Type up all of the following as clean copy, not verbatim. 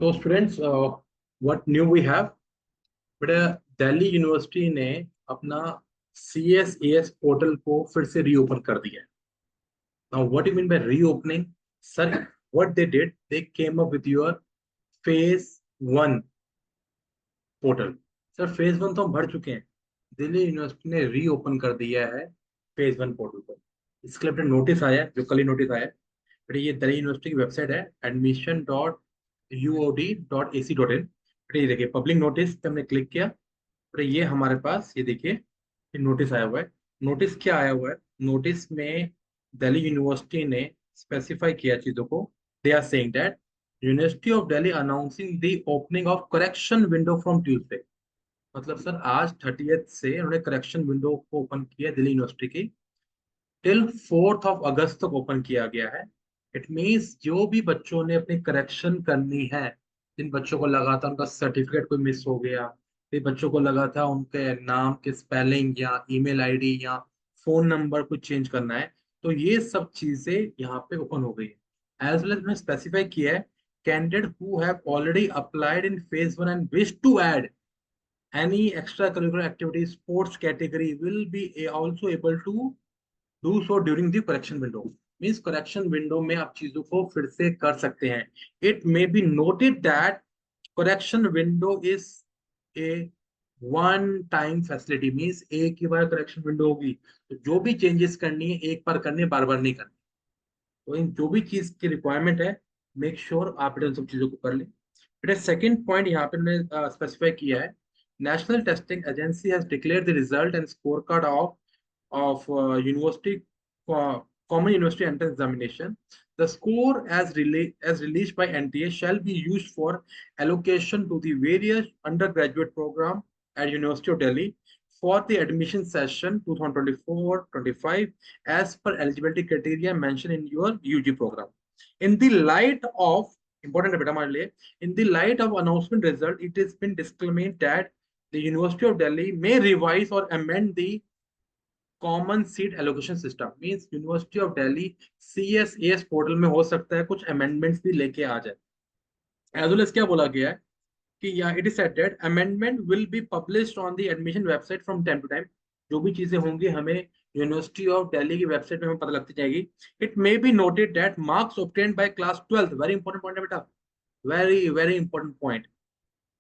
तो students, what new we have. बेटा, Delhi university ने अपना CSAS पोर्टल को फिर से रीओपन कर दिया है। Now what you mean by reopening? Sir, what they did, they came up with your phase 1 portal. Sir, phase 1 तो हम भर चुके हैं। दिल्ली यूनिवर्सिटी ने रीओपन कर दिया है फेज 1 पोर्टल को। इसके लिए अपना नोटिस आया है, जो कल ही नोटिस आया है। बेटा, ये दिल्ली यूनिवर्सिटी की वेबसाइट है, admission.uod.ac.in। बेटा, ये देखिए पब्लिक नोटिस पे हमने क्लिक किया। बेटा, ये हमारे पास, ये देखिए, ये नोटिस आया हुआ है। नोटिस क्या आया हुआ है? नोटिस में दिल्ली यूनिवर्सिटी ने स्पेसिफाई किया चीजों को। They are saying that university of Delhi announcing the opening of correction window from Tuesday. मतलब सर, आज 30th से उन्होंने करेक्शन विंडो को ओपन किया दिल्ली यूनिवर्सिटी की। टिल 4th ऑफ अगस्त तक ओपन किया गया है। इट मीन्स जो भी बच्चों ने अपनी करेक्शन करनी है, जिन बच्चों को लगा था उनका सर्टिफिकेट कोई मिस हो गया, जिन बच्चों को लगा था उनके नाम के स्पेलिंग या ईमेल आईडी या फोन नंबर कुछ चेंज करना है, तो ये सब चीजें यहाँ पे ओपन हो गई है। एज वेल एज मैंने स्पेसिफाई किया है, candidate who have already applied in phase 1 and wish to add any extracurricular activity sports category will be also able to do so during the correction window. Means correction window में आप चीजों को फिर से कर सकते हैं। It may be noted that correction window is a one time facility. Means एक ही बार करेक्शन विंडो होगी, तो जो भी चेंजेस करनी है एक बार करनी है, बार बार नहीं करनी। तो इन जो भी चीज की रिक्वायरमेंट है, मेक श्योर आप इन सब चीजों को कर लें। फिर सेकंड पॉइंट यहाँ पे मैंने स्पेसिफाई किया है, national testing agency has declared the result and score card of university common university entrance examination. The score as released by NTA shall be used for allocation to the various undergraduate program at University of Delhi for the admission session 2024-25 as per eligibility criteria mentioned in your UG program. In the light of important है बेटा हमारे लिए, in the light of announcement result, it has been disclaimed that the University of Delhi may revise or amend the common seat allocation system. Means university of Delhi CSAS portal में हो सकता है कुछ amendments भी लेके आ जाए। एज वेल एज क्या बोला गया है कि या it is said that amendment will be published on the admission website from time to time. जो भी चीजें होंगी हमें यूनिवर्सिटी ऑफ दिल्ली की वेबसाइट में हमें पता लगती जाएगी। It may be noted that marks obtained by class 12, very important point है बेटा, वेरी वेरी इंपॉर्टेंट पॉइंट।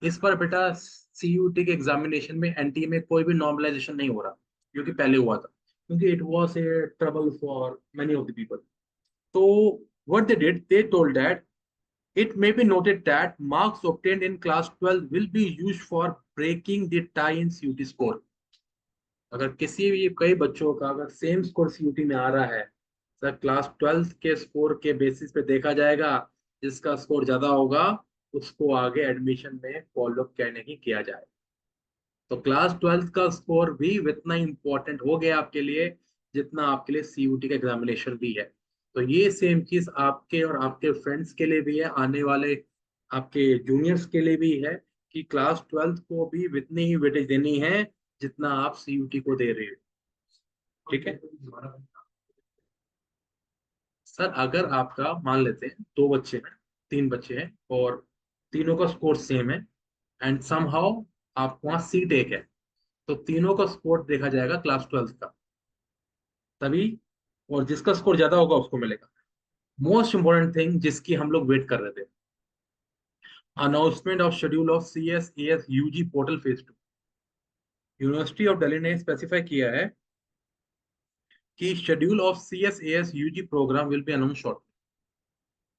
इस पर बेटा CUT के एग्जामिनेशन में NT में कोई भी नॉर्मलाइजेशन नहीं हो रहा, जो कि पहले हुआ था, क्योंकि it was a trouble for many of the people. तो what they did, they told that it may be noted that marks obtained in class 12 will be used for breaking the tie in CUT score। अगर किसी भी कई बच्चों का अगर same score CUT में आ रहा है, सर क्लास 12 के स्कोर के बेसिस पे देखा जाएगा। जिसका स्कोर ज्यादा होगा उसको आगे एडमिशन में फॉलो करने की किया जाए। तो क्लास 12 का स्कोर भी इतना इंपॉर्टेंट हो गया आपके लिए जितना आपके लिए CUT का एग्जामिनेशन भी है। तो ये सेम चीज आपके और आपके फ्रेंड्स के लिए भी है, आने वाले आपके जूनियर्स के लिए भी है, कि क्लास 12 को भी इतनी ही वेटेज देनी है जितना आप CUT को दे रहे हो। ठीक है सर, अगर आपका मान लेते हैं दो बच्चे हैं, तीन बच्चे हैं, और तीनों का स्कोर सेम है, एंड समहाउ आपको वहां सीट एक है, तो तीनों का स्कोर देखा जाएगा क्लास 12 का तभी, और जिसका स्कोर ज्यादा होगा उसको मिलेगा। मोस्ट इंपॉर्टेंट थिंग जिसकी हम लोग वेट कर रहे थे, announcement of schedule of CSAS UG portal phase 2। University of Delhi ने स्पेसिफाई किया है कि schedule of CSAS UG programme will be announce short.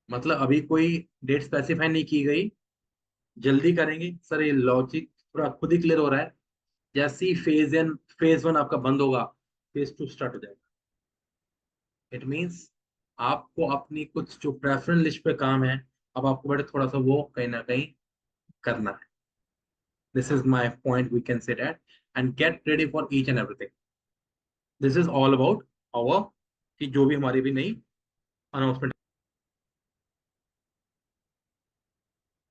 मतलब अभी कोई डेट स्पेसिफाई नहीं की गई, जल्दी करेंगे। सर, ये लॉजिक पूरा खुद ही क्लियर हो रहा है। जैसे ही फेज 1 आपका बंद होगा, फेज 2 स्टार्ट हो जाएगा। इट मीन्स आपको अपनी कुछ जो प्रेफरेंस लिस्ट पे काम है, अब आपको बड़े थोड़ा सा वो कहीं ना कहीं करना है। This is my point, we can say that, and get ready for each and everything. This is all about our, कि जो भी हमारी भी नई अनाउंसमेंट